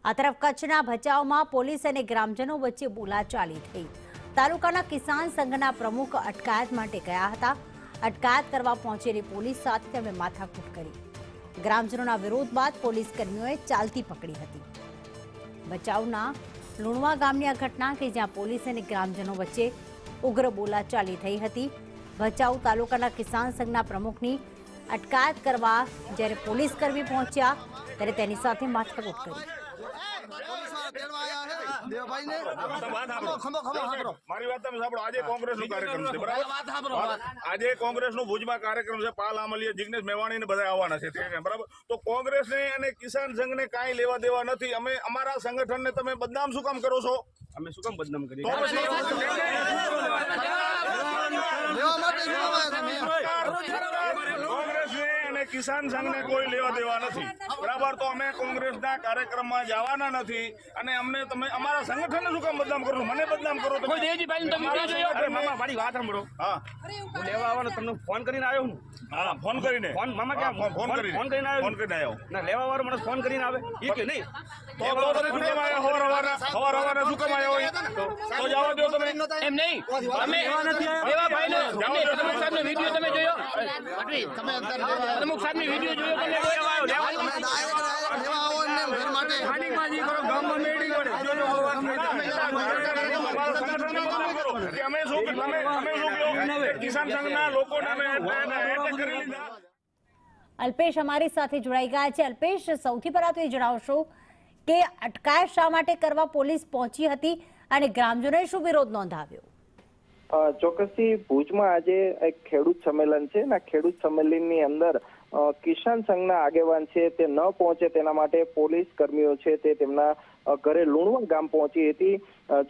આ તરફ કચ્છના ભચાઉમાં પોલીસ અને ગ્રામજનો વચ્ચે બોલાચાલી થઈ। તાલુકાના કિસાન સંઘના પ્રમુખ અટકાયત માટે ગયા હતા। અટકાયત કરવા પહોંચેલી પોલીસ સાથે તેમણે માથાકૂટ કરી। ગ્રામજનોના વિરોધ બાદ પોલીસ કર્મીઓએ ચાલતી પકડી હતી। ભચાઉના લુણવા ગામની આ ઘટના કે જ્યાં પોલીસ અને ગ્રામજનો વચ્ચે ઉગ્ર બોલાચાલી થઈ હતી। ભચાઉ તાલુકાના કિસાન સંઘના પ્રમુખની અટકાયત કરવા જ્યારે પોલીસ કર્મી પહોંચ્યા ત્યારે તેની સાથે માથાકૂટ કરી। મારી વાત તમે સાંભળો। આજે કોંગ્રેસનો કાર્યક્રમ છે, બરાબર? આજે કોંગ્રેસનો ભુજમાં કાર્યક્રમ છે। પાલ આમલિયા, જિગ્નેશ મેવાણી ને બધા આવવાના છે, બરાબર? તો કોંગ્રેસને અને કિસાન સંઘને કાંઈ લેવા દેવા નથી। અમે અમારા સંગઠનને તમે બદનામ શું કામ કરો છો? અમે શું કામ બદનામ કરીએ? કોંગ્રેસને અને કિસાન સંઘને કોઈ લેવા દેવા નથી, બરાબર? તો અમે કોંગ્રેસના કાર્યક્રમમાં જવાના નથી અને અમને તમે અમારા સંગઠનને શું કામ બદનામ કરો છો? મને બદનામ કરો તમે? મારી વાત સાંભળો। હા, હું લેવા આવવાનો તમને ફોન કરીને આવ્યો હું। હા, ફોન કરીને મામા ક્યાં ફોન કરીને આવ્યો ના, લેવા વાળો મને ફોન કરીને આવે એ કે નહીં? તો તમે શું કામ આવ્યા? હવારના શું કામ આવ્યા? તો જવા દો તમે। એમ નહીં, અમે એવા ભાઈને પ્રમુખ સાહેબનો વિડીયો તમે જોયો? પ્રમુખ સાહેબનો વિડીયો જોયો? તમે કિસાન સંઘના લોકોને એટેક કરી લીધા। અલ્પેશ અમારી સાથે જોડાઈ ગયા છે। અલ્પેશ, સૌથી પહેલા તો એ જણાવશો કે અટકાયત શા માટે કરવા પોલીસ પહોંચી હતી અને ગ્રામજનોએ શું વિરોધ નોંધાવ્યો? ચોક્કસથી ભુજમાં આજે એક ખેડૂત સંમેલન છે અને ખેડૂત સંમેલનની અંદર કિસાન સંઘના આગેવાન છે તે ન પહોંચે તેના માટે પોલીસ કર્મીઓ છે તે તેમના ઘરે લુણવા ગામ પહોંચી હતી।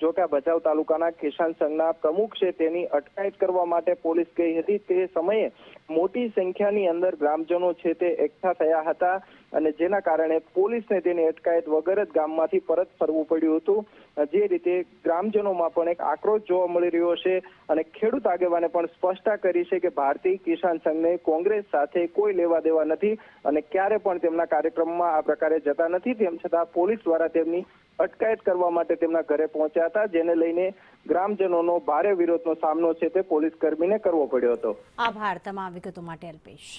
જો કે ભચાઉ તાલુકાના કિસાન સંઘના પ્રમુખ છે તેની અટકાયત કરવા માટે પોલીસ ગઈ હતી। તે સમયે મોટી સંખ્યાની અંદર ગ્રામજનો છે તે એકઠા થયા હતા અને જેના કારણે પોલીસને તેની અટકાયત વગર જ ગામમાંથી પરત ફરવું પડ્યું હતું। જે રીતે ગ્રામજનોમાં પણ એક આક્રોશ જોવા મળી રહ્યો છે અને ખેડૂત આગેવાને પણ સ્પષ્ટતા કરી છે કે ભારતીય કિસાન સંઘને કોંગ્રેસ સાથે કોઈ લેવા દેવા નથી અને ક્યારે પણ તેમના કાર્યક્રમમાં આ પ્રકારે જતા નથી। તેમ છતાં પોલીસ દ્વારા તેમની અટકાયત કરવા માટે તેમના ઘરે પહોંચ્યા હતા, જેને લઈને ગ્રામજનોનો ભારે વિરોધનો સામનો છે તે પોલીસ કર્મીને કરવો પડ્યો હતો। આભાર તમામ વિગતો માટે અલ્પેશ।